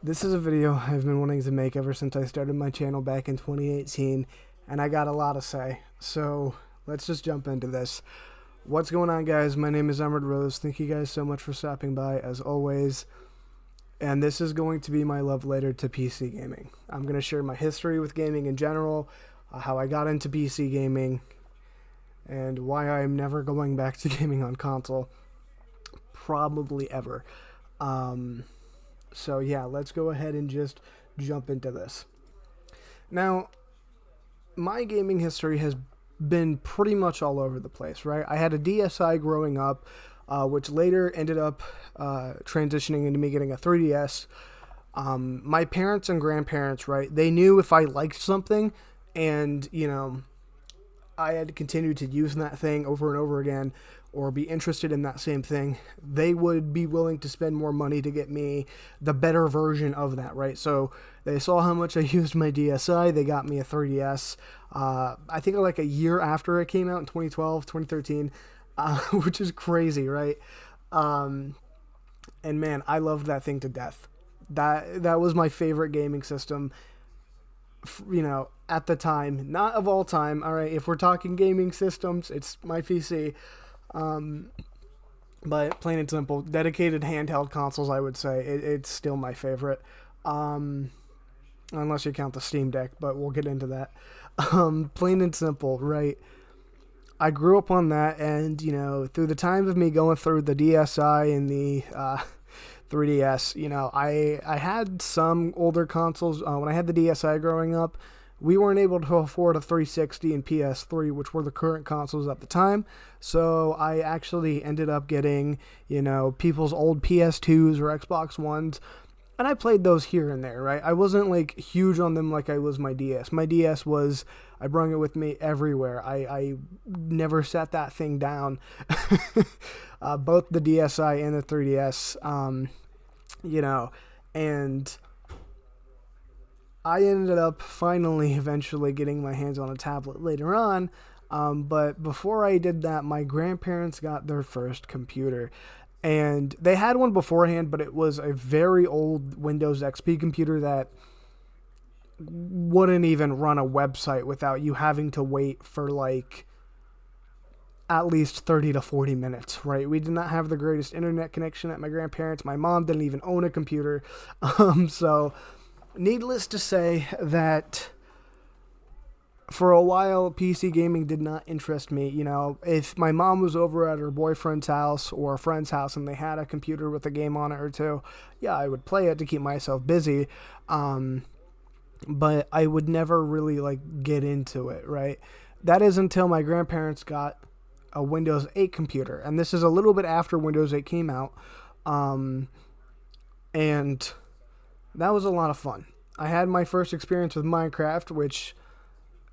This is a video I've been wanting to make ever since I started my channel back in 2018, and I got a lot to say, so let's just jump into this. What's going on, guys? My name is Emerald Rose. Thank you guys so much for stopping by, as always, and this is going to be my love letter to PC gaming. I'm going to share my history with gaming in general, how I got into PC gaming, and why I'm never going back to gaming on console, probably ever. So yeah, let's go ahead and just jump into this. Now, my gaming history has been pretty much all over the place, right? I had a DSi growing up, which later ended up transitioning into me getting a 3DS. My parents and grandparents, right, they knew if I liked something and, I had to continue to use that thing over and over again or be interested in that same thing, they would be willing to spend more money to get me the better version of that, right? So they saw how much I used my DSi, they got me a 3DS, I think like a year after it came out in 2012, 2013, which is crazy, right? And man, I loved that thing to death. That was my favorite gaming system, at the time, not of all time. All right, if we're talking gaming systems, it's my PC. But plain and simple, dedicated handheld consoles, I would say it's still my favorite. Unless you count the Steam Deck, but we'll get into that. Plain and simple, right? I grew up on that, and through the time of me going through the DSi and the 3DS, I had some older consoles. When I had the DSi growing up, we weren't able to afford a 360 and PS3, which were the current consoles at the time. So I actually ended up getting, people's old PS2s or Xbox Ones, and I played those here and there, right? I wasn't like huge on them like I was my DS. My DS was, I brung it with me everywhere. I never set that thing down. Both the DSi and the 3DS, and I ended up finally eventually getting my hands on a tablet later on, but before I did that, my grandparents got their first computer, and they had one beforehand, but it was a very old Windows XP computer that wouldn't even run a website without you having to wait for like at least 30 to 40 minutes, right? We did not have the greatest internet connection at my grandparents'. My mom didn't even own a computer, so needless to say that for a while, PC gaming did not interest me. If my mom was over at her boyfriend's house or a friend's house and they had a computer with a game on it or two, yeah, I would play it to keep myself busy. But I would never really get into it, right? That is until my grandparents got a Windows 8 computer, and this is a little bit after Windows 8 came out, and that was a lot of fun. I had my first experience with Minecraft, which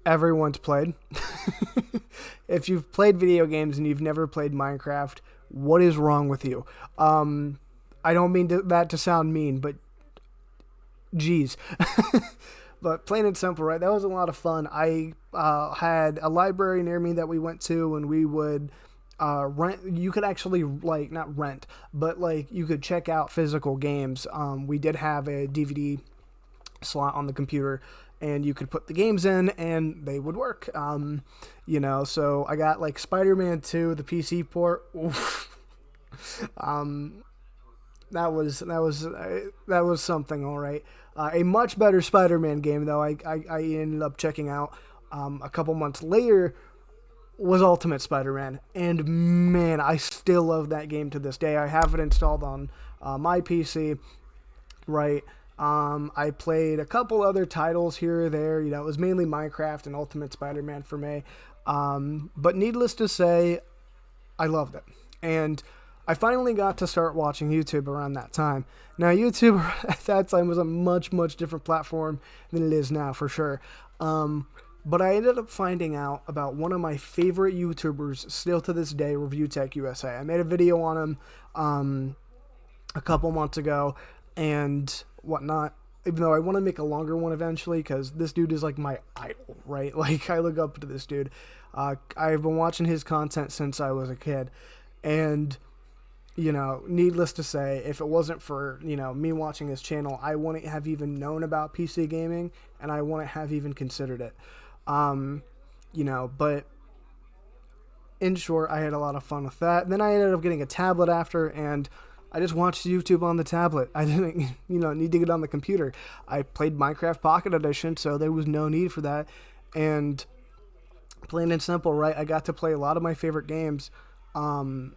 everyone's played. If you've played video games and you've never played Minecraft, what is wrong with you? I don't mean that to sound mean, but geez. But plain and simple, right? That was a lot of fun. I had a library near me that we went to, and we would rent. You could actually not rent, but you could check out physical games. We did have a DVD slot on the computer, and you could put the games in and they would work. So I got Spider-Man 2, the PC port. Oof. That was something, all right. A much better Spider-Man game, though, I ended up checking out a couple months later, was Ultimate Spider-Man, and man, I still love that game to this day. I have it installed on my PC, right? I played a couple other titles here or there. It was mainly Minecraft and Ultimate Spider-Man for me, but needless to say, I loved it, and I finally got to start watching YouTube around that time. Now, YouTube at that time was a much, much different platform than it is now, for sure. But I ended up finding out about one of my favorite YouTubers still to this day, Review Tech USA. I made a video on him a couple months ago and whatnot, even though I want to make a longer one eventually, because this dude is my idol, right? I look up to this dude. I've been watching his content since I was a kid, and Needless to say, if it wasn't for, me watching his channel, I wouldn't have even known about PC gaming, and I wouldn't have even considered it. But in short, I had a lot of fun with that. Then I ended up getting a tablet after, and I just watched YouTube on the tablet. I didn't, need to get on the computer. I played Minecraft Pocket Edition, so there was no need for that. And plain and simple, right? I got to play a lot of my favorite games on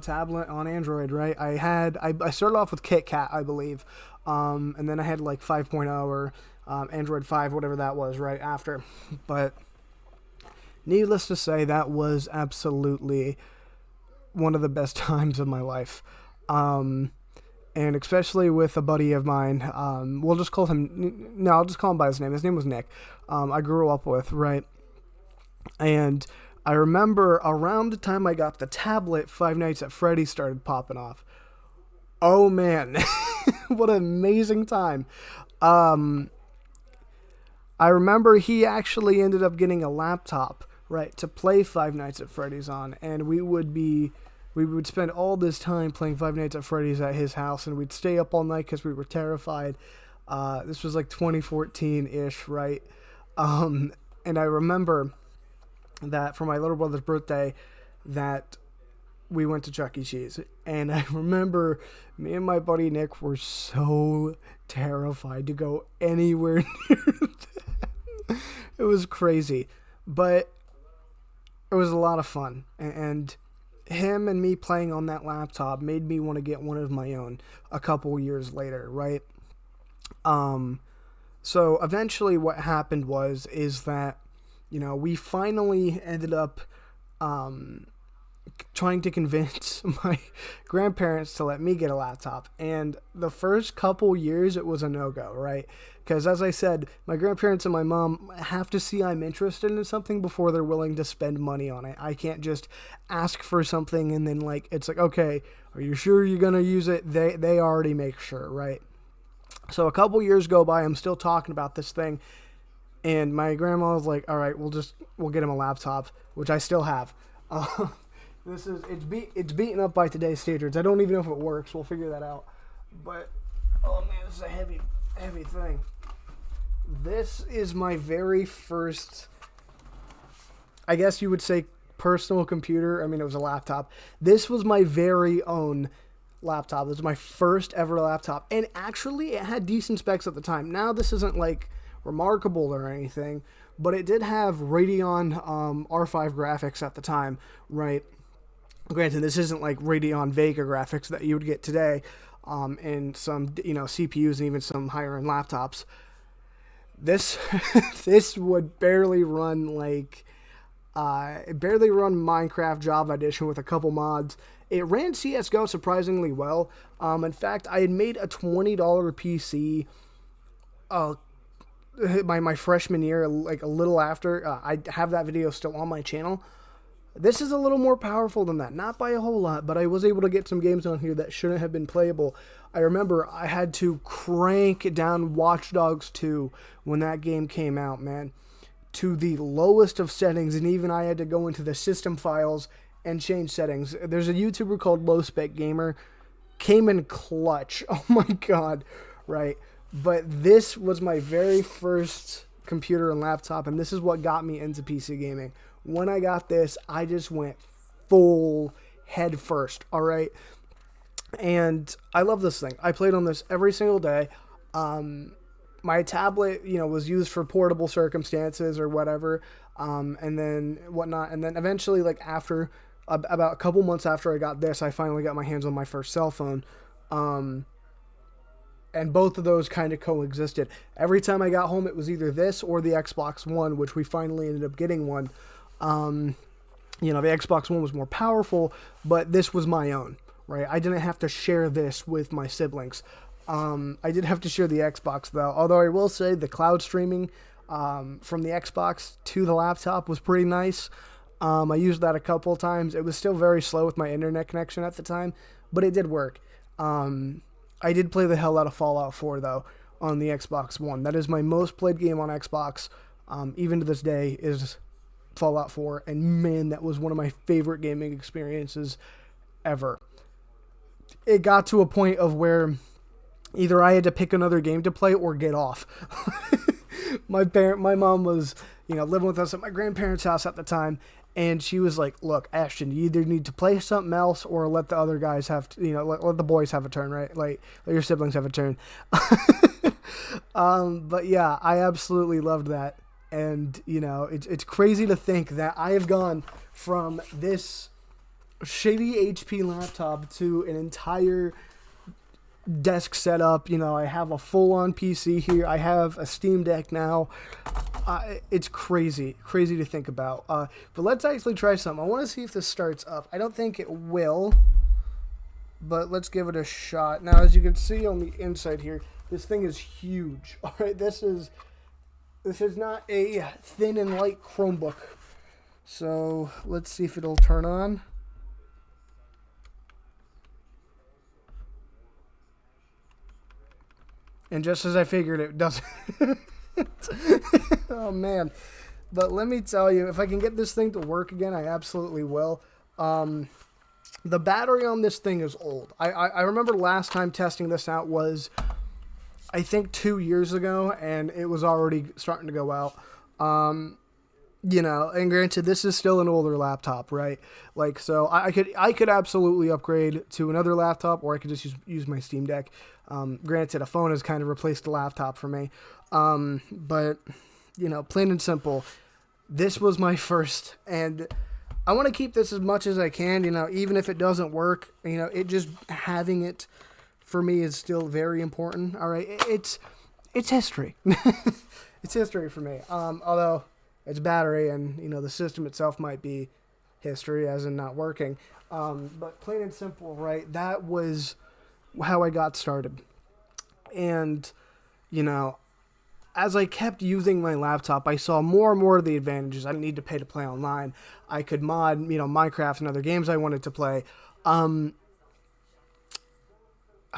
tablet, on Android, right? I started off with KitKat, I believe. And then I had like 5.0 or Android 5, whatever that was, right after. But needless to say, that was absolutely one of the best times of my life. And especially with a buddy of mine, we'll just call him, no, I'll just call him by his name. His name was Nick. I grew up with, right? And I remember around the time I got the tablet, Five Nights at Freddy's started popping off. Oh man, what an amazing time. I remember he actually ended up getting a laptop, right, to play Five Nights at Freddy's on, and we would spend all this time playing Five Nights at Freddy's at his house, and we'd stay up all night because we were terrified. This was like 2014-ish, right? And I remember that for my little brother's birthday that we went to Chuck E. Cheese. And I remember me and my buddy Nick were so terrified to go anywhere near that. It was crazy. But it was a lot of fun. And him and me playing on that laptop made me want to get one of my own a couple years later, right? So eventually what happened is that, we finally ended up trying to convince my grandparents to let me get a laptop. And the first couple years, it was a no-go, right? Because as I said, my grandparents and my mom have to see I'm interested in something before they're willing to spend money on it. I can't just ask for something and then, it's like, okay, are you sure you're going to use it? They already make sure, right? So a couple years go by, I'm still talking about this thing. And my grandma was like, all right, we'll get him a laptop, which I still have. It's beaten up by today's standards. I don't even know if it works. We'll figure that out. But, oh man, this is a heavy thing. This is my very first, I guess you would say, personal computer. I mean, it was a laptop. This was my very own laptop. This was my first ever laptop. And actually, it had decent specs at the time. Now, this isn't remarkable or anything, but it did have Radeon R5 graphics at the time, right? Granted, this isn't like Radeon Vega graphics that you would get today in some, CPUs and even some higher-end laptops. This this would barely run Minecraft Java Edition with a couple mods. It ran CSGO surprisingly well. In fact, I had made a $20 PC my freshman year, a little after. I have that video still on my channel. This is a little more powerful than that. Not by a whole lot, but I was able to get some games on here that shouldn't have been playable. I remember I had to crank down Watch Dogs 2 when that game came out, man, to the lowest of settings, and even I had to go into the system files and change settings. There's a YouTuber called Low Spec Gamer. Came in clutch. Oh my god, right? But this was my very first computer and laptop, and this is what got me into PC gaming. When I got this, I just went full head first, all right? And I love this thing. I played on this every single day. My tablet, was used for portable circumstances or whatever, and then whatnot. And then eventually, after, about a couple months after I got this, I finally got my hands on my first cell phone. And both of those kind of coexisted. Every time I got home, it was either this or the Xbox One, which we finally ended up getting one. The Xbox One was more powerful, but this was my own, right? I didn't have to share this with my siblings. I did have to share the Xbox, though. Although I will say the cloud streaming from the Xbox to the laptop was pretty nice. I used that a couple of times. It was still very slow with my internet connection at the time, but it did work. I did play the hell out of Fallout 4, though, on the Xbox One. That is my most played game on Xbox, even to this day, is Fallout 4. And man, that was one of my favorite gaming experiences ever. it got to a point of where either I had to pick another game to play or get off. My mom was, living with us at my grandparents' house at the time, and she was like, "Look, Ashton, you either need to play something else or let the other guys have, let the boys have a turn, right? Like, let your siblings have a turn." But yeah, I absolutely loved that, and it's crazy to think that I have gone from this shitty HP laptop to an entire desk setup. I have a full-on PC here. I have a Steam Deck now. It's crazy to think about. But let's actually try something. I want to see if this starts up. I don't think it will, but let's give it a shot. Now, as you can see on the inside here, this thing is huge. All right, this is not a thin and light Chromebook. So let's see if it'll turn on. And just as I figured, it doesn't. Oh, man. But let me tell you, if I can get this thing to work again, I absolutely will. The battery on this thing is old. I remember last time testing this out was, I think, 2 years ago, and it was already starting to go out. And granted, this is still an older laptop, right? Like, so I could absolutely upgrade to another laptop, or I could just use my Steam Deck. Granted, a phone has kind of replaced the laptop for me. But, plain and simple, this was my first, and I want to keep this as much as I can, even if it doesn't work, it just having it for me is still very important. All right. It's history. It's history for me. Although it's battery and, the system itself might be history as in not working. But plain and simple, right? That was how I got started. And, as I kept using my laptop, I saw more and more of the advantages. I didn't need to pay to play online. I could mod, Minecraft and other games I wanted to play. I'm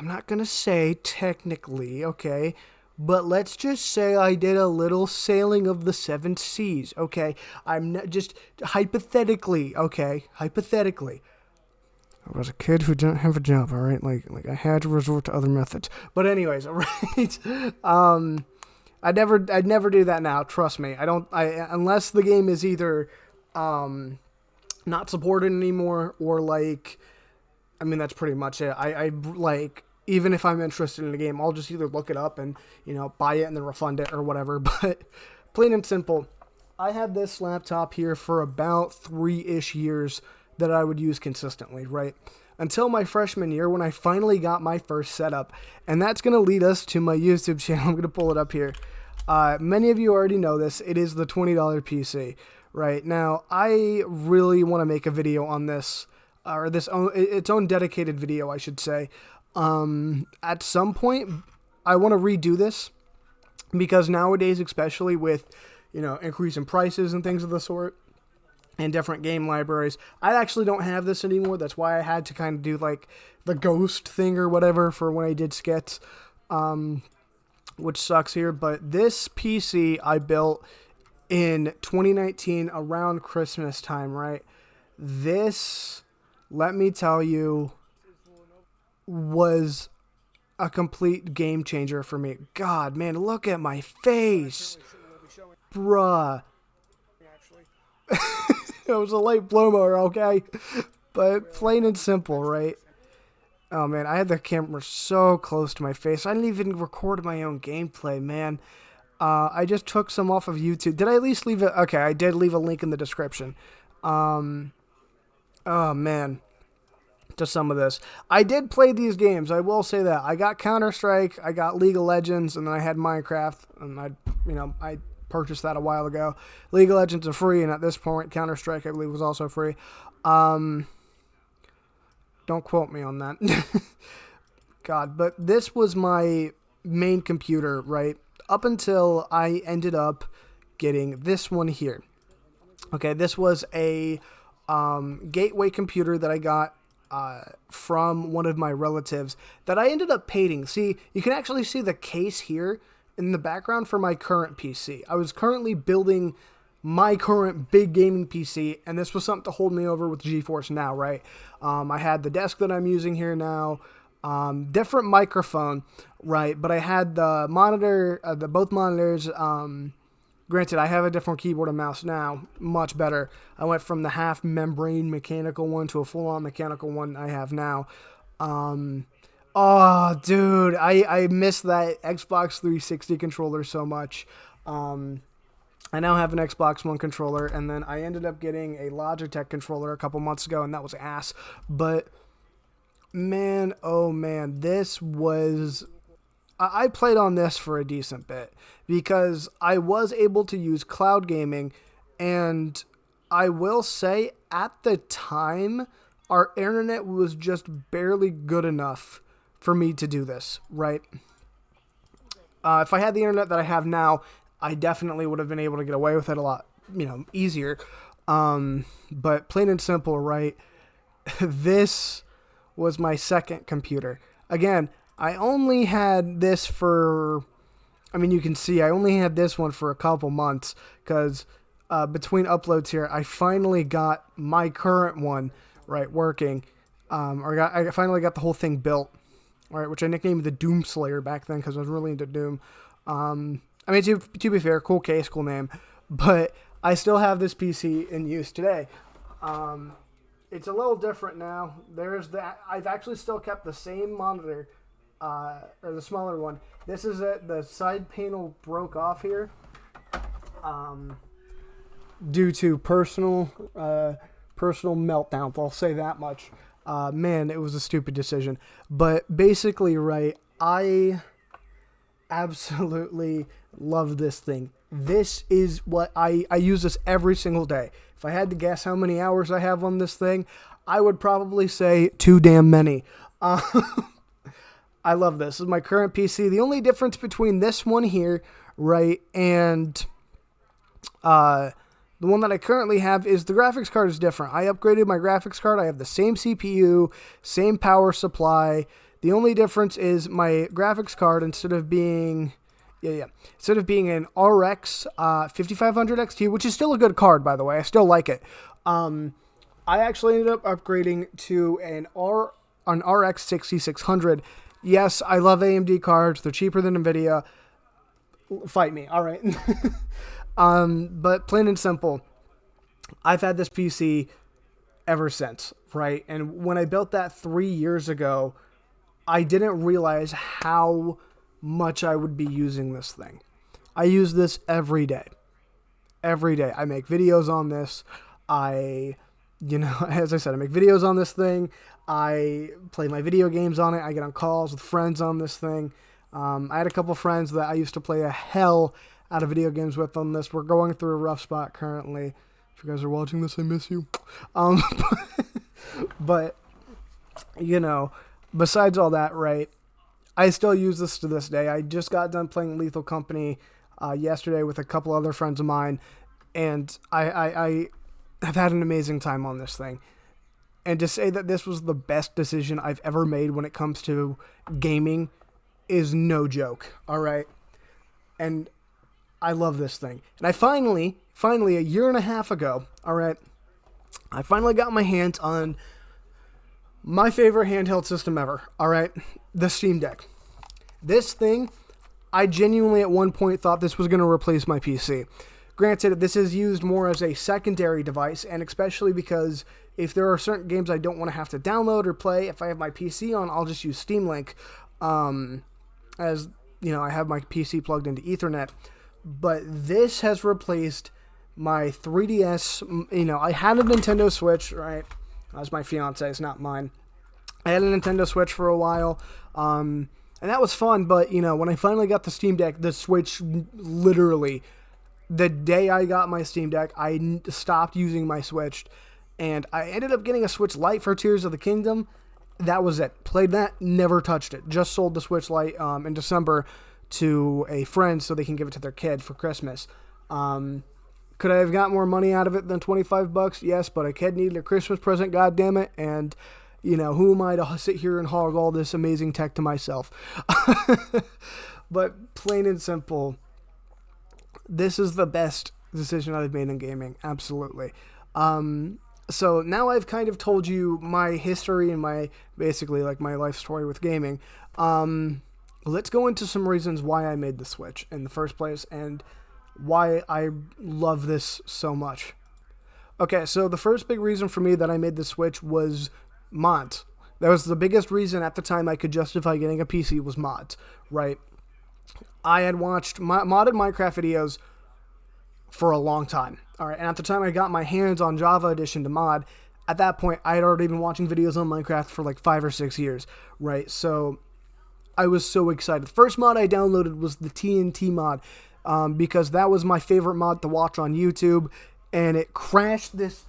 not going to say technically, okay, but let's just say I did a little sailing of the seven seas, okay? I'm not just hypothetically, okay? Hypothetically. I was a kid who didn't have a job, all right? Like I had to resort to other methods. But anyways, all right. I'd never do that now. Trust me. Unless the game is either not supported anymore or that's pretty much it. I even if I'm interested in the game, I'll just either look it up and buy it and then refund it or whatever. But plain and simple, I had this laptop here for about 3-ish years that I would use consistently, right? Until my freshman year when I finally got my first setup. And that's going to lead us to my YouTube channel. I'm going to pull it up here. Many of you already know this. It is the $20 PC, right? Now, I really want to make a video on this, or its own dedicated video, I should say. At some point, I want to redo this because nowadays, especially with, increase in prices and things of the sort, and different game libraries, I actually don't have this anymore. That's why I had to kind of do the ghost thing or whatever for when I did skits, which sucks here. But this PC I built in 2019 around Christmas time, right? This, let me tell you, was a complete game changer for me. God, man, look at my face. Bruh. It was a late bloomer, okay? But plain and simple, right? Oh, man, I had the camera so close to my face. I didn't even record my own gameplay, man. I just took some off of YouTube. Did I at least leave it? Okay, I did leave a link in the description. Oh, man. To some of this. I did play these games, I will say that. I got Counter-Strike, I got League of Legends, and then I had Minecraft, and I purchased that a while ago. League of Legends are free, and at this point, Counter-Strike, I believe, was also free. Don't quote me on that. God, but this was my main computer, right? Up until I ended up getting this one here. Okay, this was a gateway computer that I got from one of my relatives that I ended up painting. See, you can actually see the case here in the background for my current PC. I was currently building my current big gaming PC, and this was something to hold me over with GeForce Now, right? I had the desk that I'm using here now, different microphone, right? But I had the monitor, both monitors. Granted, I have a different keyboard and mouse now, much better. I went from the half membrane mechanical one to a full on mechanical one I have now. Oh, dude, I miss that Xbox 360 controller so much. I now have an Xbox One controller, and then I ended up getting a Logitech controller a couple months ago, and that was ass. But, man, oh man, this was... I played on this for a decent bit, because I was able to use cloud gaming, and I will say, at the time, our internet was just barely good enough for me to do this, right? If I had the internet that I have now, I definitely would have been able to get away with it a lot, easier. But plain and simple, right? This was my second computer. Again, I only had this for, you can see I only had this one for a couple months, because between uploads here, I finally got my current one, right, working. I finally got the whole thing built, all right, which I nicknamed the Doom Slayer back then, because I was really into Doom. To be fair, cool case, cool name, but I still have this PC in use today. It's a little different now. I've actually still kept the same monitor, or the smaller one. This is it. The side panel broke off here, due to personal meltdown. I'll say that much. Man, it was a stupid decision. But basically, right, I absolutely love this thing. This is what I use this every single day. If I had to guess how many hours I have on this thing, I would probably say too damn many. I love this. This is my current PC. The only difference between this one here, right, and the one that I currently have is the graphics card is different. I upgraded my graphics card. I have the same CPU, same power supply. The only difference is my graphics card, instead of being an RX 5500 XT, which is still a good card, by the way. I still like it. I actually ended up upgrading to an RX 6600. Yes, I love AMD cards. They're cheaper than NVIDIA. Fight me. All right. But plain and simple, I've had this PC ever since, right? And when I built that 3 years ago, I didn't realize how much I would be using this thing. I use this every day. Every day. I make videos on this. As I said, I make videos on this thing. I play my video games on it. I get on calls with friends on this thing. I had a couple friends that I used to play a hell out of video games with on this. We're going through a rough spot currently. If you guys are watching this, I miss you. But, besides all that, right, I still use this to this day. I just got done playing Lethal Company yesterday with a couple other friends of mine, and I have had an amazing time on this thing. And to say that this was the best decision I've ever made when it comes to gaming is no joke, all right? And I love this thing. And I finally, a year and a half ago, all right, I finally got my hands on my favorite handheld system ever, all right, the Steam Deck. This thing, I genuinely at one point thought this was going to replace my PC. Granted, this is used more as a secondary device, and especially because if there are certain games I don't want to have to download or play, if I have my PC on, I'll just use Steam Link, as, I have my PC plugged into Ethernet. But this has replaced my 3DS. I had a Nintendo Switch, right? That was my fiance's, not mine. I had a Nintendo Switch for a while, and that was fun, but, when I finally got the Steam Deck, the Switch, literally, the day I got my Steam Deck, I stopped using my Switch, and I ended up getting a Switch Lite for Tears of the Kingdom. That was it. Played that, never touched it. Just sold the Switch Lite in December to a friend so they can give it to their kid for Christmas. Could I have got more money out of it than $25? Yes, but a kid needed a Christmas present, goddammit, and, who am I to sit here and hog all this amazing tech to myself? But plain and simple, this is the best decision I've made in gaming. Absolutely. So now I've kind of told you my history and my basically like my life story with gaming. Let's go into some reasons why I made the switch in the first place and why I love this so much. Okay, so the first big reason for me that I made the switch was mods. That was the biggest reason at the time I could justify getting a PC was mods, right? I had watched modded Minecraft videos for a long time. All right, and at the time I got my hands on Java Edition to mod, at that point I had already been watching videos on Minecraft for like 5 or 6 years, right? So I was so excited. The first mod I downloaded was the TNT mod because that was my favorite mod to watch on YouTube, and it crashed this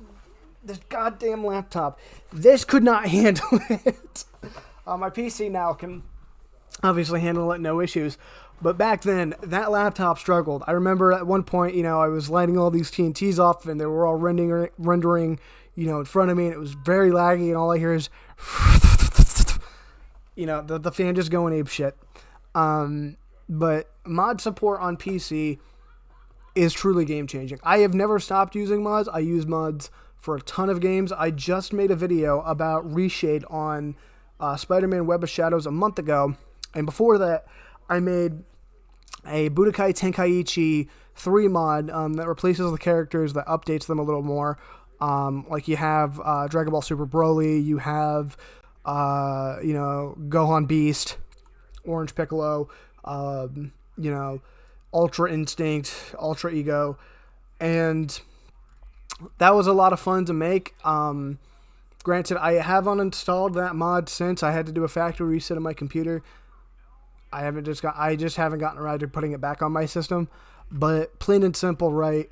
goddamn laptop. This could not handle it. My PC now can obviously handle it, no issues. But back then, that laptop struggled. I remember at one point, I was lighting all these TNTs off, and they were all rendering, in front of me, and it was very laggy, and all I hear is, the fan just going ape shit. But mod support on PC is truly game-changing. I have never stopped using mods. I use mods for a ton of games. I just made a video about Reshade on Spider-Man Web of Shadows a month ago, and before that, I made a Budokai Tenkaichi 3 mod that replaces the characters, that updates them a little more. Like you have Dragon Ball Super Broly, you have Gohan Beast, Orange Piccolo, Ultra Instinct, Ultra Ego, and that was a lot of fun to make. Granted, I have uninstalled that mod since. I had to do a factory reset of my computer. I just haven't gotten around to putting it back on my system. But plain and simple, right?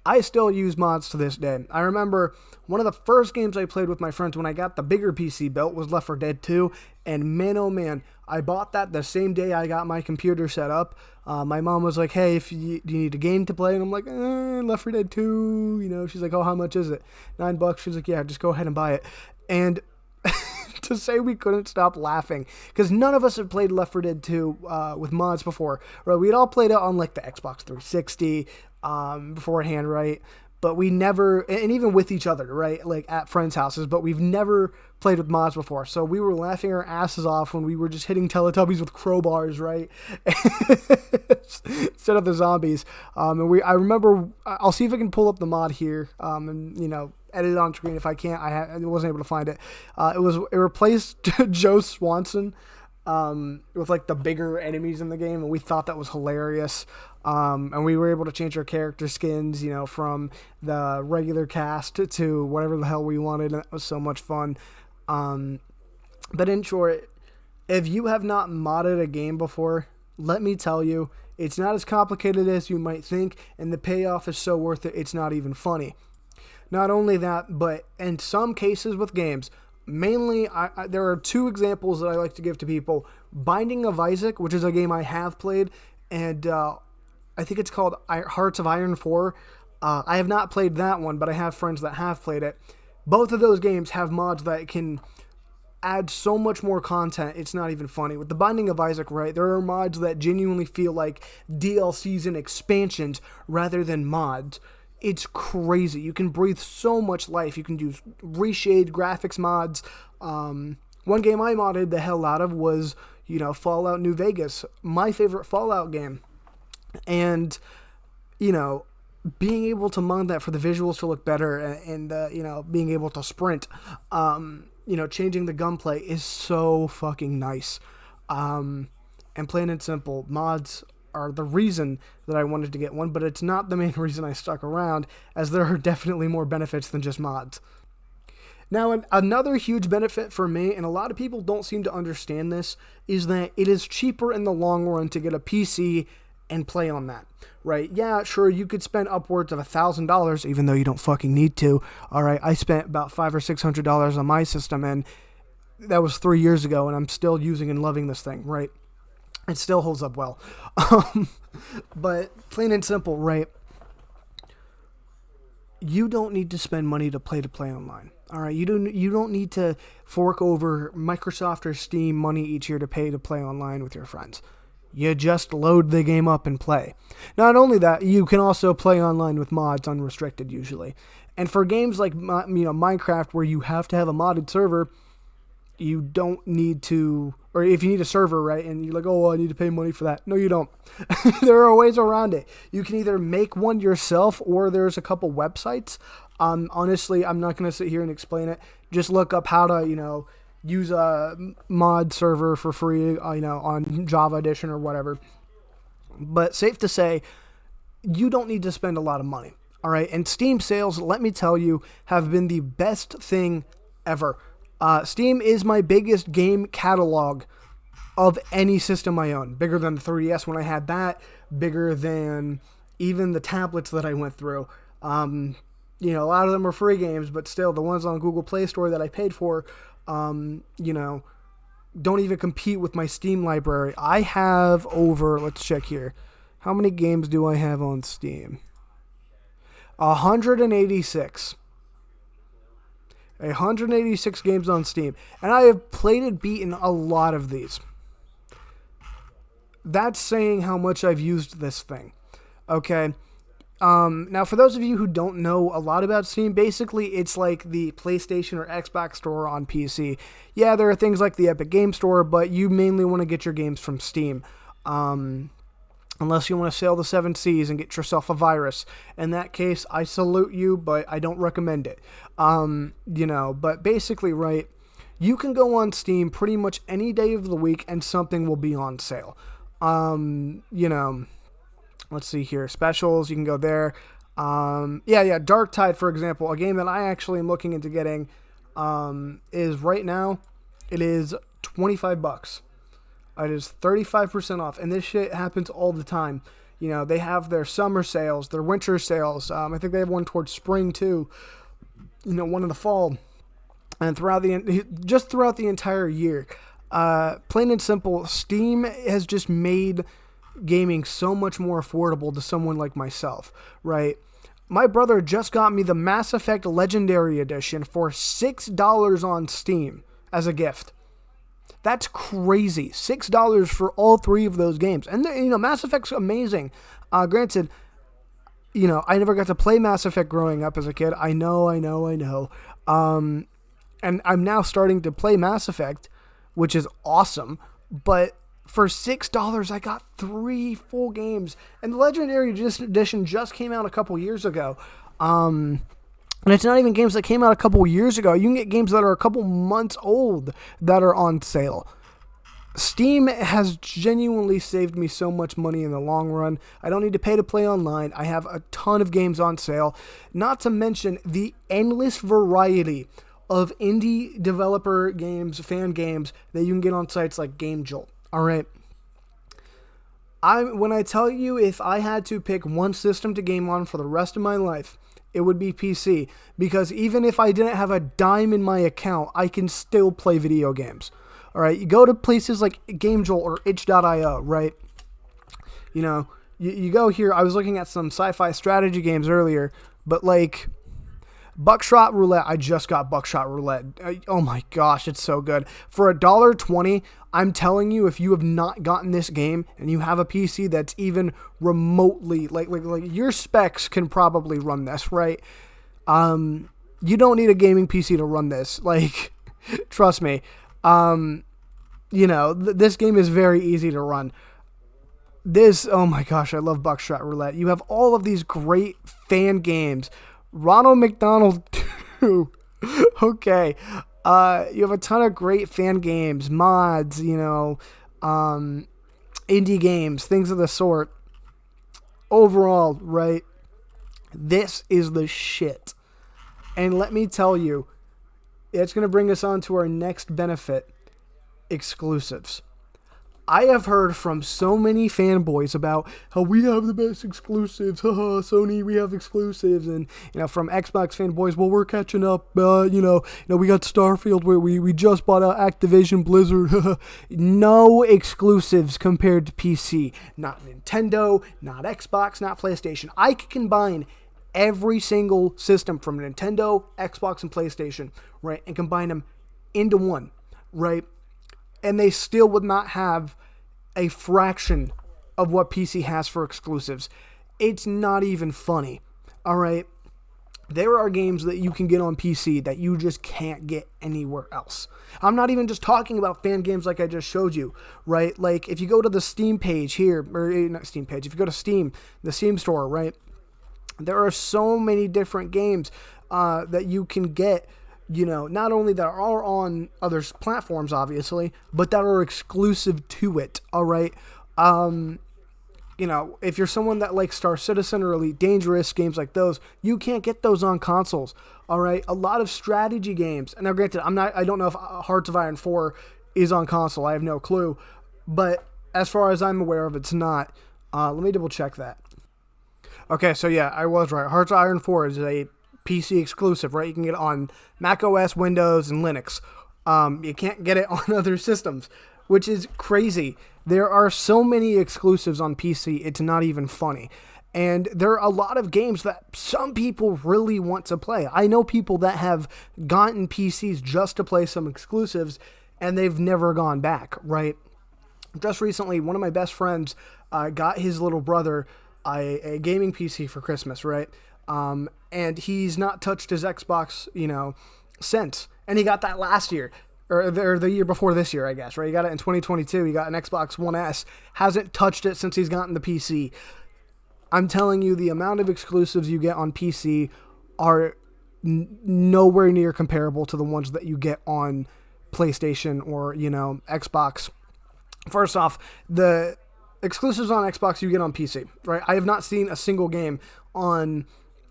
I still use mods to this day. I remember one of the first games I played with my friends when I got the bigger PC built was Left 4 Dead 2. And man, oh man, I bought that the same day I got my computer set up. My mom was like, hey, do you need a game to play? And I'm like, Left 4 Dead 2. She's like, oh, how much is it? $9. She's like, yeah, just go ahead and buy it. And to say we couldn't stop laughing, because none of us had played Left 4 Dead 2 with mods before, right? We'd all played it on like the Xbox 360 beforehand, right? But we never, and even with each other, right? Like at friends' houses, but we've never played with mods before. So we were laughing our asses off when we were just hitting Teletubbies with crowbars, right? Instead of the zombies. I remember, I'll see if I can pull up the mod here, and edit it on screen. If I can't, I wasn't able to find it. It replaced Joe Swanson with like the bigger enemies in the game, and we thought that was hilarious. And we were able to change our character skins, from the regular cast to whatever the hell we wanted, and it was so much fun. But in short, if you have not modded a game before, let me tell you, it's not as complicated as you might think, and the payoff is so worth it, it's not even funny. Not only that, but in some cases with games, mainly, there are 2 examples that I like to give to people. Binding of Isaac, which is a game I have played, and I think it's called Hearts of Iron 4. I have not played that one, but I have friends that have played it. Both of those games have mods that can add so much more content, it's not even funny. With the Binding of Isaac, right, there are mods that genuinely feel like DLCs and expansions rather than mods. It's crazy. You can breathe so much life. You can do reshade graphics mods. One game I modded the hell out of was, Fallout New Vegas, my favorite Fallout game. And, being able to mod that for the visuals to look better and being able to sprint, changing the gunplay is so fucking nice. And plain and simple, mods are the reason that I wanted to get one, but it's not the main reason I stuck around, as there are definitely more benefits than just mods. Now, another huge benefit for me, and a lot of people don't seem to understand this, is that it is cheaper in the long run to get a PC and play on that, right? Yeah, sure, you could spend upwards of $1,000, even though you don't fucking need to. All right, I spent about $500 or $600 on my system, and that was 3 years ago, and I'm still using and loving this thing, right? It still holds up well. But plain and simple, right? You don't need to spend money to play online. All right, you don't need to fork over Microsoft or Steam money each year to pay to play online with your friends. You just load the game up and play. Not only that, you can also play online with mods unrestricted usually. And for games like Minecraft, where you have to have a modded server, you don't need to, or if you need a server, right, and you're like, oh, I need to pay money for that. No, you don't. There are ways around it. You can either make one yourself, or there's a couple websites. Honestly, I'm not going to sit here and explain it. Just look up how to, use a mod server for free, on Java Edition or whatever. But safe to say, you don't need to spend a lot of money. All right. And Steam sales, let me tell you, have been the best thing ever. Steam is my biggest game catalog of any system I own. Bigger than the 3DS when I had that. Bigger than even the tablets that I went through. A lot of them are free games, but still, the ones on Google Play Store that I paid for, don't even compete with my Steam library. I have let's check here. How many games do I have on Steam? 186. 186 games on Steam. And I have played and beaten a lot of these. That's saying how much I've used this thing. Okay. Now, for those of you who don't know a lot about Steam, basically it's like the PlayStation or Xbox store on PC. Yeah, there are things like the Epic Game Store, but you mainly want to get your games from Steam. Unless you want to sail the 7 seas and get yourself a virus. In that case, I salute you, but I don't recommend it. But basically, right, you can go on Steam pretty much any day of the week and something will be on sale. Let's see here. Specials, you can go there. Darktide, for example, a game that I actually am looking into getting, is right now, it is $25. It is 35% off, and this shit happens all the time. They have their summer sales, their winter sales. I think they have one towards spring too. One in the fall, and throughout the entire year. Plain and simple, Steam has just made gaming so much more affordable to someone like myself, right? My brother just got me the Mass Effect Legendary Edition for $6 on Steam as a gift. That's crazy. $6 for all 3 of those games. And, Mass Effect's amazing. Granted, I never got to play Mass Effect growing up as a kid. I know. And I'm now starting to play Mass Effect, which is awesome. But for $6, I got 3 full games. And the Legendary Edition just came out a couple years ago. And it's not even games that came out a couple years ago. You can get games that are a couple months old that are on sale. Steam has genuinely saved me so much money in the long run. I don't need to pay to play online. I have a ton of games on sale. Not to mention the endless variety of indie developer games, fan games that you can get on sites like GameJolt. All right. When I tell you, if I had to pick one system to game on for the rest of my life, it would be PC, because even if I didn't have a dime in my account, I can still play video games. All right, you go to places like GameJolt or itch.io, right? You go here. I was looking at some sci-fi strategy games earlier, but like Buckshot Roulette, I just got Buckshot Roulette. Oh my gosh, it's so good. For $1.20, I'm telling you, if you have not gotten this game and you have a PC that's even remotely, like your specs can probably run this, right? You don't need a gaming PC to run this. Like, trust me. This game is very easy to run. Oh my gosh, I love Buckshot Roulette. You have all of these great fan games. Ronald McDonald 2. Okay. You have a ton of great fan games, mods, indie games, things of the sort. Overall, right, this is the shit. And let me tell you, it's going to bring us on to our next benefit, exclusives. I have heard from so many fanboys about how we have the best exclusives. Haha, Sony, we have exclusives. And, from Xbox fanboys, well, we're catching up. We got Starfield where we just bought out Activision Blizzard. No exclusives compared to PC. Not Nintendo, not Xbox, not PlayStation. I can combine every single system from Nintendo, Xbox, and PlayStation, right, and combine them into one, right? And they still would not have a fraction of what PC has for exclusives. It's not even funny. All right. There are games that you can get on PC that you just can't get anywhere else. I'm not even just talking about fan games like I just showed you, right? Like if you go to the Steam page here, or not Steam page, if you go to Steam, the Steam store, right? There are so many different games that you can get, not only that are on other platforms, obviously, but that are exclusive to it, all right? If you're someone that likes Star Citizen or Elite Dangerous, games like those, you can't get those on consoles. All right, a lot of strategy games. And now, granted, I don't know if Hearts of Iron 4 is on console. I have no clue, but as far as I'm aware of, it's not. Let me double check that. Okay, so yeah, I was right. Hearts of Iron 4 is a PC exclusive, right? You can get it on Mac OS, Windows, and Linux. You can't get it on other systems, which is crazy. There are so many exclusives on PC, it's not even funny. And there are a lot of games that some people really want to play. I know people that have gotten PCs just to play some exclusives, and they've never gone back, right? Just recently, one of my best friends got his little brother a gaming PC for Christmas, right? And he's not touched his Xbox, since. And he got that last year. Or the year before this year, I guess, right? He got it in 2022. He got an Xbox One S. Hasn't touched it since he's gotten the PC. I'm telling you, the amount of exclusives you get on PC are nowhere near comparable to the ones that you get on PlayStation or, Xbox. First off, the exclusives on Xbox you get on PC, right? I have not seen a single game on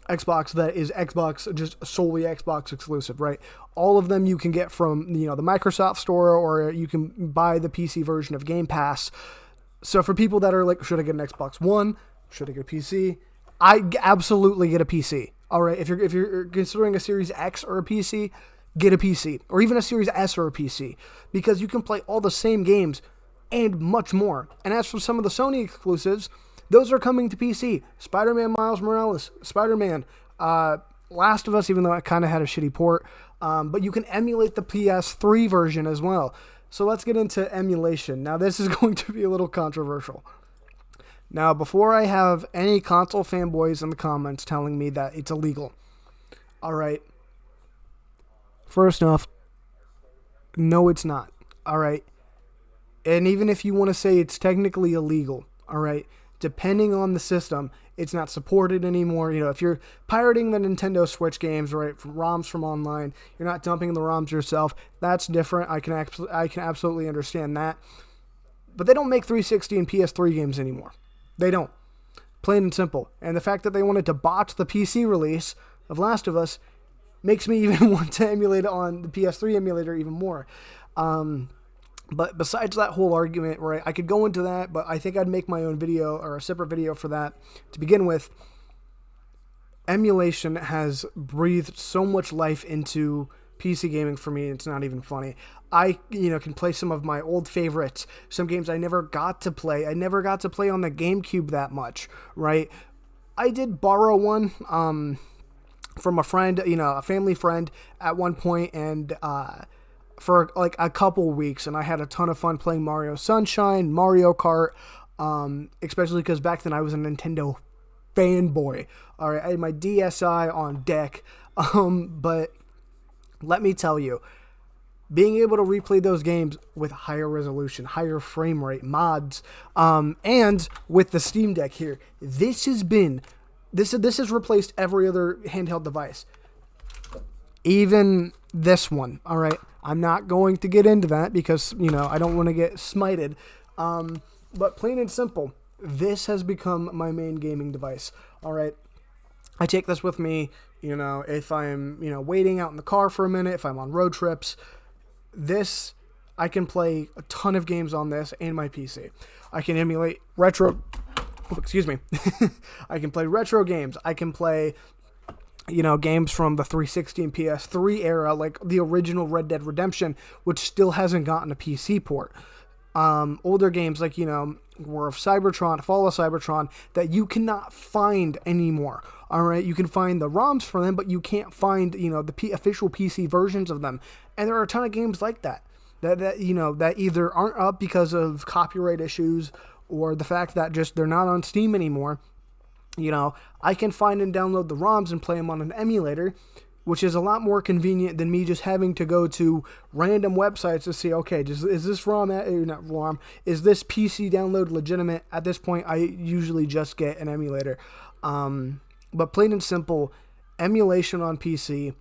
Xbox that is Xbox, just solely Xbox exclusive, right? All of them you can get from, the Microsoft Store, or you can buy the PC version of Game Pass. So for people that are like, should I get an Xbox One? Should I get a PC? I absolutely get a PC. All right, if you're considering a Series X or a PC, get a PC, or even a Series S or a PC, because you can play all the same games and much more. And as for some of the Sony exclusives, those are coming to PC. Spider-Man Miles Morales, Spider-Man, Last of Us, even though it kind of had a shitty port. But you can emulate the PS3 version as well. So let's get into emulation. Now, this is going to be a little controversial. Now, before I have any console fanboys in the comments telling me that it's illegal. All right. First off, no, it's not. All right. And even if you want to say it's technically illegal, all right, depending on the system, it's not supported anymore. If you're pirating the Nintendo Switch games, right, from ROMs from online, you're not dumping the ROMs yourself. That's different. I can absolutely understand that. But they don't make 360 and PS3 games anymore. They don't. Plain and simple. And the fact that they wanted to botch the PC release of Last of Us makes me even want to emulate it on the PS3 emulator even more. But besides that whole argument, right, I could go into that, but I think I'd make my own video or a separate video for that. To begin with, emulation has breathed so much life into PC gaming for me, it's not even funny. I, can play some of my old favorites, some games I never got to play. I never got to play on the GameCube that much, right? I did borrow one from a friend, a family friend at one point, and for like a couple weeks, and I had a ton of fun playing Mario Sunshine, Mario Kart, especially because back then I was a Nintendo fanboy. All right, I had my DSi on deck, but let me tell you, being able to replay those games with higher resolution, higher frame rate, mods, and with the Steam Deck here, this has replaced every other handheld device. Even this one, all right? I'm not going to get into that because, I don't want to get smited. But plain and simple, this has become my main gaming device, all right? I take this with me, if I'm, waiting out in the car for a minute, if I'm on road trips. This, I can play a ton of games on this and my PC. I can emulate retro, I can play retro games. I can play, games from the 360 and PS3 era, like the original Red Dead Redemption, which still hasn't gotten a PC port. Older games like, War of Cybertron, Fall of Cybertron, that you cannot find anymore. All right, you can find the ROMs for them, but you can't find, the official PC versions of them. And there are a ton of games like that. that either aren't up because of copyright issues or the fact that just they're not on Steam anymore. I can find and download the ROMs and play them on an emulator, which is a lot more convenient than me just having to go to random websites to see, okay, is this not ROM, is this PC download legitimate? At this point, I usually just get an emulator. But plain and simple, emulation on PC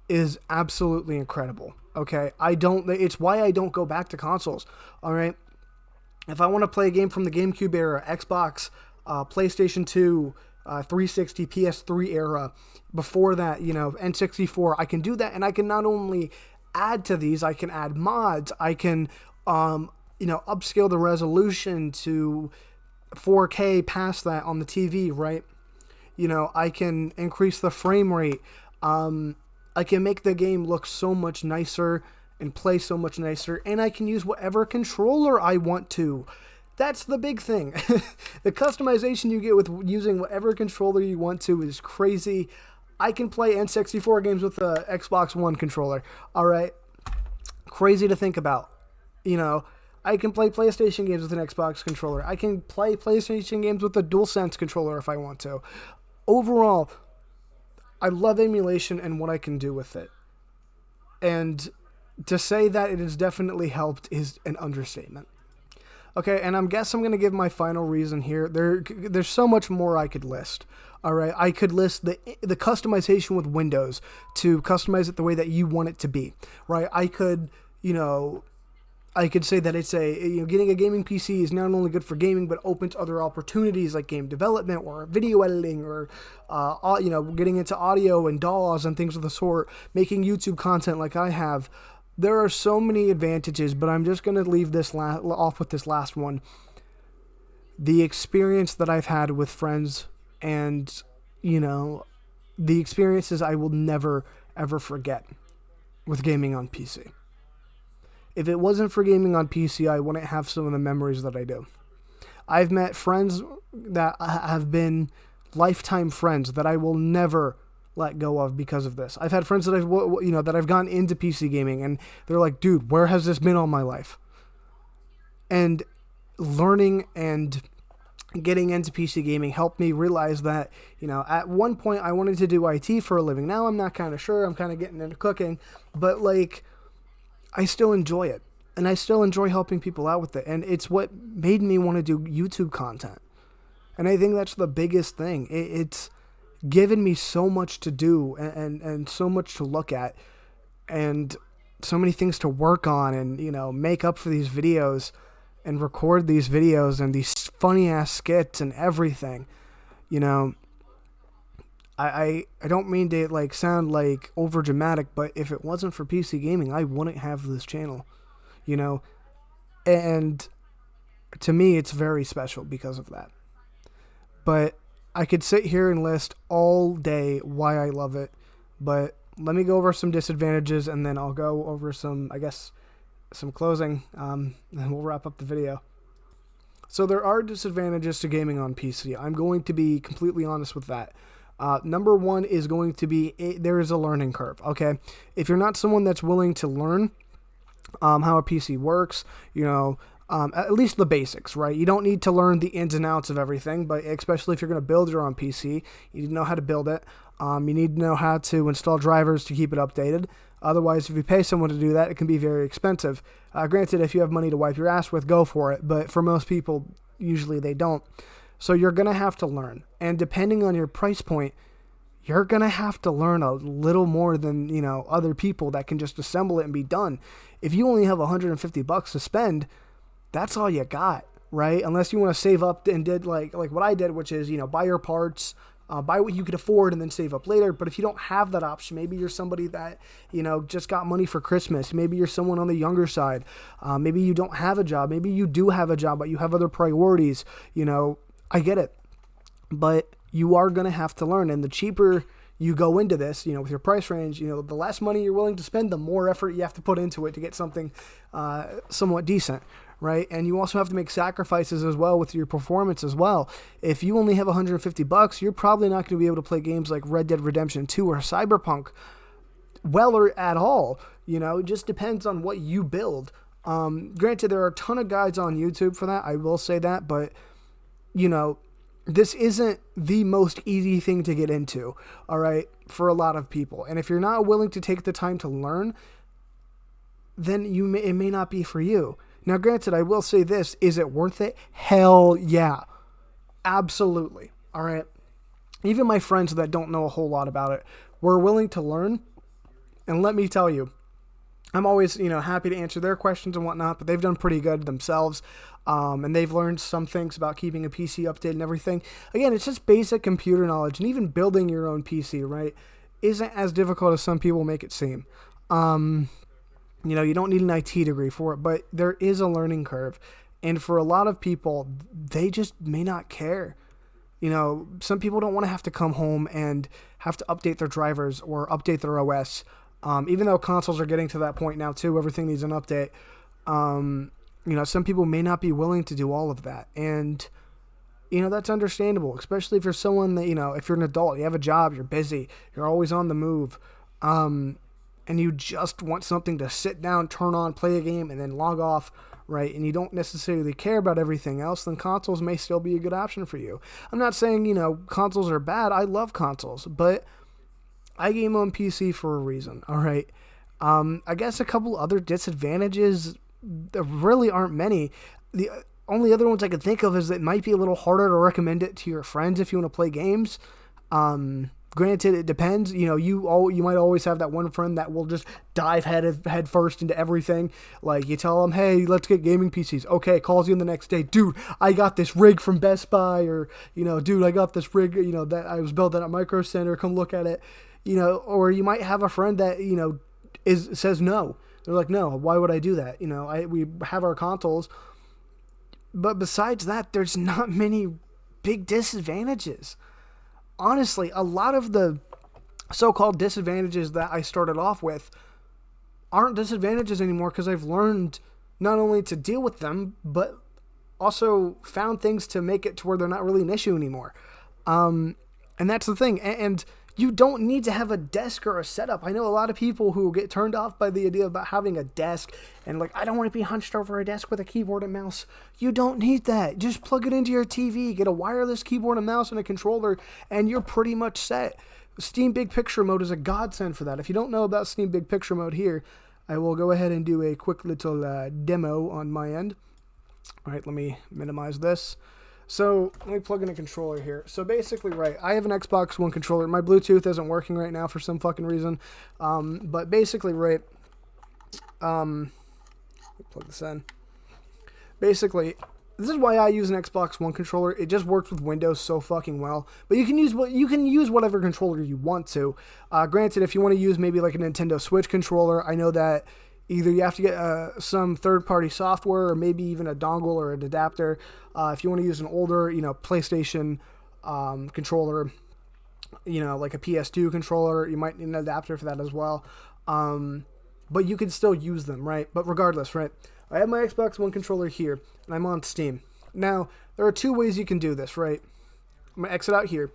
is absolutely incredible. Okay, it's why I don't go back to consoles. All right, if I want to play a game from the GameCube era, Xbox, PlayStation 2, 360, PS3 era, before that, N64, I can do that, and I can not only add to these, I can add mods, I can, upscale the resolution to 4K past that on the TV, right? I can increase the frame rate, I can make the game look so much nicer and play so much nicer, and I can use whatever controller I want to. That's the big thing. The customization you get with using whatever controller you want to is crazy. I can play N64 games with the Xbox One controller. All right. Crazy to think about. I can play PlayStation games with an Xbox controller. I can play PlayStation games with a DualSense controller if I want to. Overall, I love emulation and what I can do with it. And to say that it has definitely helped is an understatement. Okay, and I'm going to give my final reason here. There's so much more I could list. All right, I could list the customization with Windows to customize it the way that you want it to be. Right, I could say that it's getting a gaming PC is not only good for gaming but open to other opportunities like game development or video editing or getting into audio and DAWs and things of the sort, making YouTube content like I have. There are so many advantages, but I'm just going to leave this off with this last one. The experience that I've had with friends and, the experiences I will never, ever forget with gaming on PC. If it wasn't for gaming on PC, I wouldn't have some of the memories that I do. I've met friends that have been lifetime friends that I will never let go of because of this. I've had friends that I've gone into PC gaming and they're like, dude, where has this been all my life? And learning and getting into PC gaming helped me realize that, at one point I wanted to do IT for a living. Now I'm not kind of sure. I'm kind of getting into cooking, but I still enjoy it and I still enjoy helping people out with it. And it's what made me want to do YouTube content. And I think that's the biggest thing. It's given me so much to do and so much to look at and so many things to work on and, make up for these videos and record these videos and these funny ass skits and everything. I don't mean to sound like over dramatic, but if it wasn't for PC gaming, I wouldn't have this channel, and to me, it's very special because of that. But I could sit here and list all day why I love it, but let me go over some disadvantages and then I'll go over some closing, and we'll wrap up the video. So there are disadvantages to gaming on PC. I'm going to be completely honest with that. Number one is going to be there is a learning curve, okay? If you're not someone that's willing to learn how a PC works, at least the basics, right? You don't need to learn the ins and outs of everything, but especially if you're going to build your own PC, you need to know how to build it. You need to know how to install drivers to keep it updated. Otherwise, if you pay someone to do that, it can be very expensive. Granted, if you have money to wipe your ass with, go for it. But for most people, usually they don't. So you're going to have to learn. And depending on your price point, you're going to have to learn a little more than, other people that can just assemble it and be done. If you only have $150 to spend, that's all you got, right? Unless you want to save up and did like what I did, which is, buy your parts, buy what you could afford and then save up later. But if you don't have that option, maybe you're somebody that, just got money for Christmas. Maybe you're someone on the younger side. Maybe you don't have a job. Maybe you do have a job, but you have other priorities. I get it. But you are going to have to learn. And the cheaper you go into this, with your price range, the less money you're willing to spend, the more effort you have to put into it to get something somewhat decent. Right? And you also have to make sacrifices as well with your performance as well. If you only have $150, you're probably not going to be able to play games like Red Dead Redemption 2 or Cyberpunk well or at all. It just depends on what you build. Granted, there are a ton of guides on YouTube for that. I will say that, but this isn't the most easy thing to get into, all right, for a lot of people. And if you're not willing to take the time to learn, then it may not be for you. Now, granted, I will say this, is it worth it? Hell yeah. Absolutely. All right. Even my friends that don't know a whole lot about it were willing to learn. And let me tell you, I'm always, happy to answer their questions and whatnot, but they've done pretty good themselves. And they've learned some things about keeping a PC updated and everything. Again, it's just basic computer knowledge, and even building your own PC, right, isn't as difficult as some people make it seem. You don't need an IT degree for it, but there is a learning curve. And for a lot of people, they just may not care. Some people don't want to have to come home and have to update their drivers or update their OS. Even though consoles are getting to that point now too, everything needs an update. Some people may not be willing to do all of that. And, that's understandable, especially if you're someone that, if you're an adult, you have a job, you're busy, you're always on the move, and you just want something to sit down, turn on, play a game, and then log off, right? And you don't necessarily care about everything else, then consoles may still be a good option for you. I'm not saying, consoles are bad. I love consoles, but I game on PC for a reason, all right? I guess a couple other disadvantages, there really aren't many. The only other ones I could think of is that it might be a little harder to recommend it to your friends if you want to play games. Granted, it depends. You might always have that one friend that will just dive head first into everything. Like, you tell them, hey, let's get gaming PCs. Okay, calls you the next day. Dude, I got this rig from Best Buy. Or, dude, I got this rig, that I was built at Micro Center. Come look at it. Or you might have a friend that, says no. They're like, no, why would I do that? We have our consoles. But besides that, there's not many big disadvantages. Honestly, a lot of the so-called disadvantages that I started off with aren't disadvantages anymore because I've learned not only to deal with them, but also found things to make it to where they're not really an issue anymore. And that's the thing. And you don't need to have a desk or a setup. I know a lot of people who get turned off by the idea about having a desk and like, I don't want to be hunched over a desk with a keyboard and mouse. You don't need that. Just plug it into your TV, get a wireless keyboard and mouse and a controller, and you're pretty much set. Steam Big Picture Mode is a godsend for that. If you don't know about Steam Big Picture Mode here, I will go ahead and do a quick little demo on my end. All right, let me minimize this. So, let me plug in a controller here. So, basically, right, I have an Xbox One controller. My Bluetooth isn't working right now for some fucking reason. But basically, right, let me plug this in. Basically, this is why I use an Xbox One controller. It just works with Windows so fucking well. But you can use whatever controller you want to. Granted, if you want to use maybe like a Nintendo Switch controller, I know that either you have to get some third-party software or maybe even a dongle or an adapter. If you want to use an older, PlayStation controller, like a PS2 controller, you might need an adapter for that as well. But you can still use them, right? But regardless, right? I have my Xbox One controller here, and I'm on Steam. Now, there are two ways you can do this, right? I'm going to exit out here.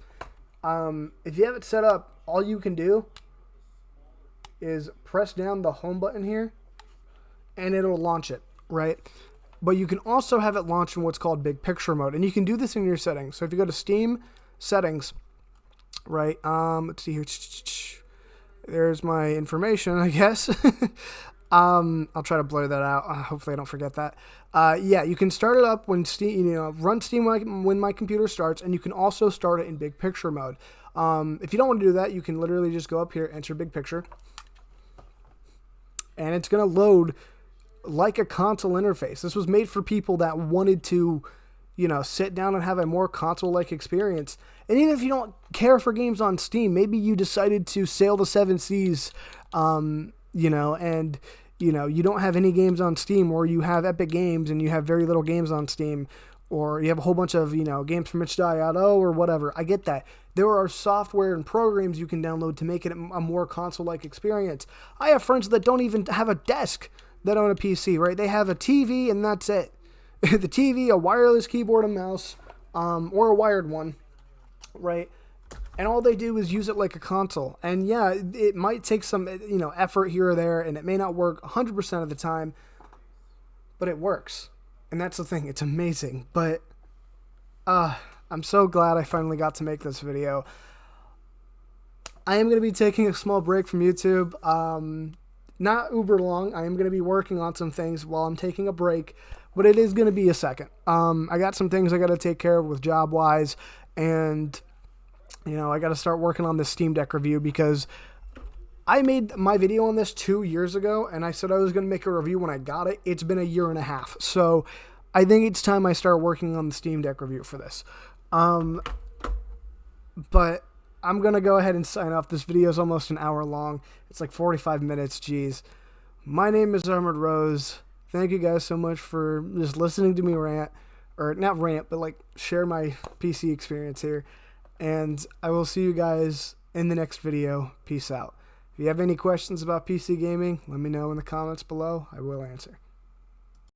If you have it set up, all you can do is press down the home button here, and it'll launch it, right? But you can also have it launch in what's called Big Picture Mode, and you can do this in your settings. So if you go to Steam Settings, right, let's see here, there's my information, I guess. I'll try to blur that out. Hopefully I don't forget that. Yeah, you can start it up when Steam, run Steam when my computer starts, and you can also start it in Big Picture Mode. If you don't want to do that, you can literally just go up here, enter Big Picture, and it's going to load like a console interface. This was made for people that wanted to, sit down and have a more console-like experience. And even if you don't care for games on Steam, maybe you decided to sail the seven seas, and, you don't have any games on Steam, or you have Epic Games and you have very little games on Steam, or you have a whole bunch of, games from itch.io or whatever. I get that. There are software and programs you can download to make it a more console-like experience. I have friends that don't even have a desk that own a PC, right? They have a TV and that's it. The TV, a wireless keyboard and mouse, or a wired one, right? and all they do is use it like a console. And yeah, it might take some, effort here or there, and it may not work 100% of the time, but it works. And that's the thing. It's amazing. But I'm so glad I finally got to make this video. I am going to be taking a small break from YouTube. Not uber long. I am going to be working on some things while I'm taking a break, but it is going to be a second. I got some things I got to take care of with job-wise, and I got to start working on this Steam Deck review, because I made my video on this 2 years ago, and I said I was going to make a review when I got it. It's been a year and a half, so I think it's time I start working on the Steam Deck review for this. But I'm going to go ahead and sign off. This video is almost an hour long. It's like 45 minutes, jeez. My name is Armored Rose. Thank you guys so much for just listening to me rant, or not rant, but like share my PC experience here. And I will see you guys in the next video. Peace out. If you have any questions about PC gaming, let me know in the comments below. I will answer.